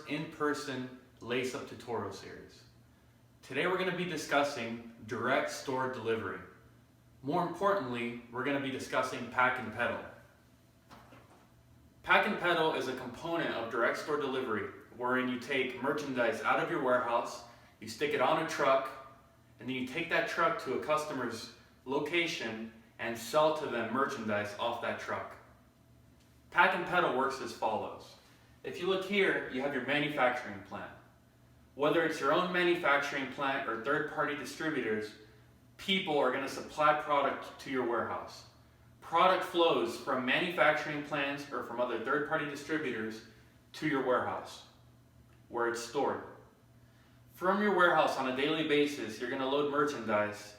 in-person LaceUp tutorial series. Today we're going to be discussing direct store delivery. More importantly, we're going to be discussing Pack and Peddle. Pack and Peddle is a component of direct store delivery wherein you take merchandise out of your warehouse, you stick it on a truck, and then you take that truck to a customer's location and sell to them merchandise off that truck. Pack and Peddle works as follows. If you look here, you have your manufacturing plant. Whether it's your own manufacturing plant or third-party distributors, people are going to supply product to your warehouse. Product flows from manufacturing plants or from other third-party distributors to your warehouse, where it's stored. From your warehouse on a daily basis, you're going to load merchandise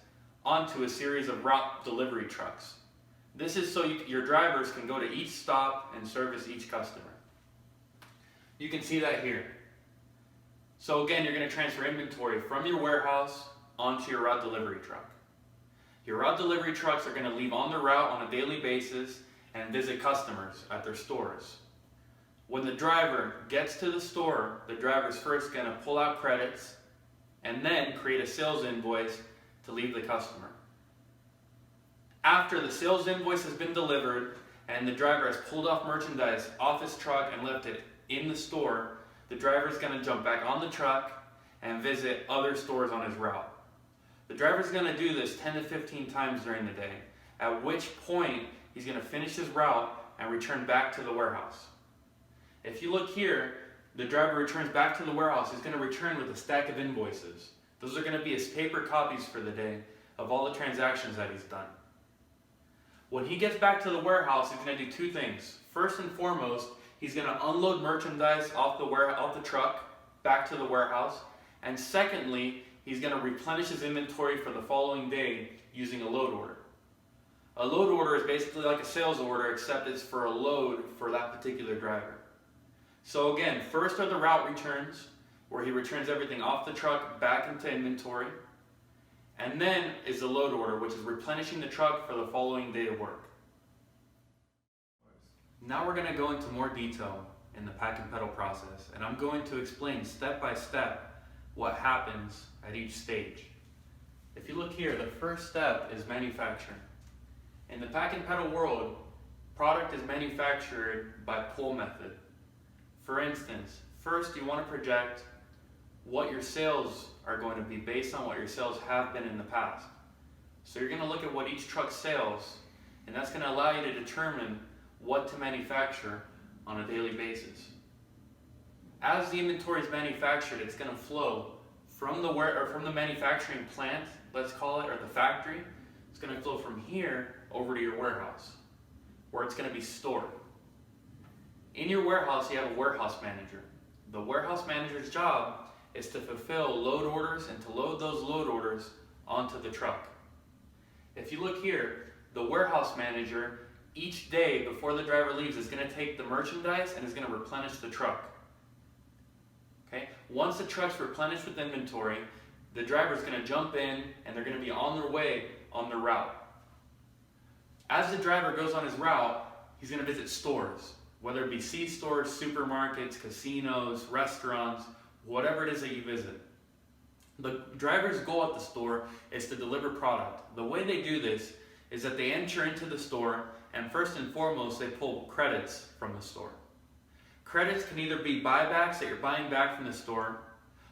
onto a series of route delivery trucks. This is so your drivers can go to each stop and service each customer. You can see that here. So again, you're going to transfer inventory from your warehouse onto your route delivery truck. Your route delivery trucks are going to leave on the route on a daily basis and visit customers at their stores. When the driver gets to the store, the driver's first going to pull out credits and then create a sales invoice to leave the customer. After the sales invoice has been delivered and the driver has pulled off merchandise off his truck and left it in the store, the driver is going to jump back on the truck and visit other stores on his route. The driver is going to do this 10 to 15 times during the day, at which point he's going to finish his route and return back to the warehouse. If you look here, the driver returns back to the warehouse. He's going to return with a stack of invoices. Those are going to be his paper copies for the day of all the transactions that he's done. When he gets back to the warehouse, he's going to do two things. First and foremost, he's going to unload merchandise off the truck back to the warehouse. And secondly, he's going to replenish his inventory for the following day using a load order. A load order is basically like a sales order, except it's for a load for that particular driver. So again, first are the route returns, where he returns everything off the truck back into inventory. And then is the load order, which is replenishing the truck for the following day of work. Now we're going to go into more detail in the Pack and Peddle process, and I'm going to explain step by step what happens at each stage. If you look here, the first step is manufacturing. In the Pack and Peddle world, product is manufactured by pull method. For instance, first you want to project what your sales are going to be based on what your sales have been in the past. So you're going to look at what each truck sells, and that's going to allow you to determine what to manufacture on a daily basis. As the inventory is manufactured, it's going to flow from the manufacturing plant, let's call it, or the factory. It's going to flow from here over to your warehouse, where it's going to be stored. In your warehouse, you have a warehouse manager. The warehouse manager's job is to fulfill load orders and to load those load orders onto the truck. If you look here, the warehouse manager, each day before the driver leaves, is going to take the merchandise and is going to replenish the truck. Okay? Once the truck's replenished with inventory, the driver's going to jump in and they're going to be on their way on their route. As the driver goes on his route, he's going to visit stores, whether it be C-stores, supermarkets, casinos, restaurants, whatever it is that you visit. The driver's goal at the store is to deliver product. The way they do this is that they enter into the store and first and foremost they pull credits from the store. Credits can either be buybacks that you're buying back from the store,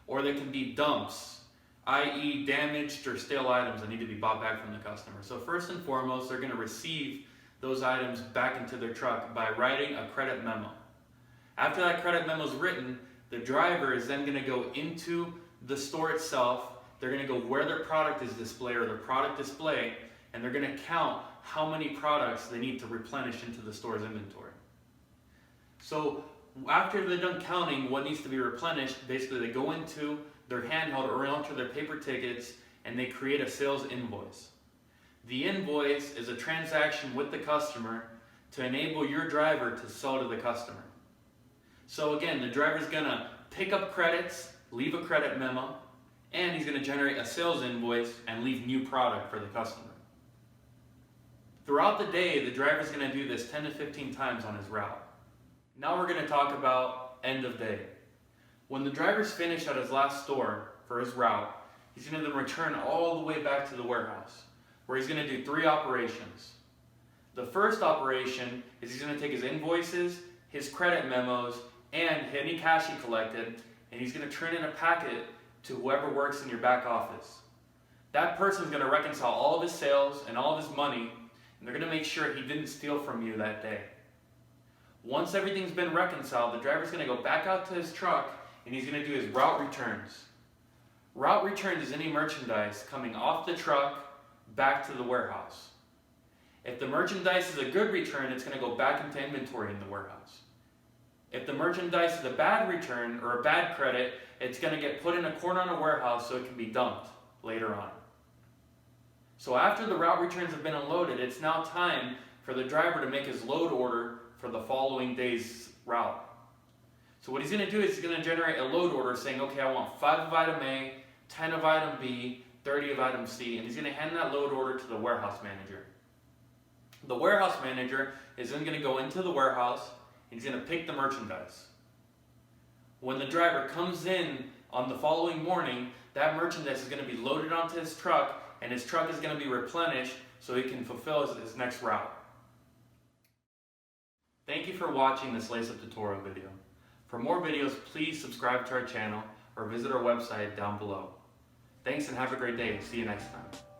or they can be dumps, i.e. damaged or stale items that need to be bought back from the customer. So first and foremost, they're going to receive those items back into their truck by writing a credit memo. After that credit memo is written, the driver is then going to go into the store itself. They're going to go where their product is displayed or their product display, and they're going to count how many products they need to replenish into the store's inventory. So after they're done counting what needs to be replenished, basically they go into their handheld or onto their paper tickets and they create a sales invoice. The invoice is a transaction with the customer to enable your driver to sell to the customer. So again, the driver's going to pick up credits, leave a credit memo, and he's going to generate a sales invoice and leave new product for the customer. Throughout the day, the driver's going to do this 10 to 15 times on his route. Now we're going to talk about end of day. When the driver's finished at his last store for his route, he's going to then return all the way back to the warehouse, where he's going to do 3 operations. The first operation is he's going to take his invoices, his credit memos, and any cash he collected, and he's going to turn in a packet to whoever works in your back office. That person's going to reconcile all of his sales and all of his money, and they're going to make sure he didn't steal from you that day. Once everything's been reconciled, the driver's going to go back out to his truck, and he's going to do his route returns. Route returns is any merchandise coming off the truck back to the warehouse. If the merchandise is a good return, it's going to go back into inventory in the warehouse. If the merchandise is a bad return or a bad credit, it's going to get put in a corner on a warehouse so it can be dumped later on. So after the route returns have been unloaded, it's now time for the driver to make his load order for the following day's route. So what he's going to do is he's going to generate a load order saying, okay, I want 5 of item A, 10 of item B, 30 of item C, and he's going to hand that load order to the warehouse manager. The warehouse manager is then going to go into the warehouse and he's going to pick the merchandise. When the driver comes in on the following morning, that merchandise is going to be loaded onto his truck, and his truck is going to be replenished so he can fulfill his next route. Thank you for watching this LaceUp tutorial video. For more videos, please subscribe to our channel or visit our website down below. Thanks and have a great day. See you next time.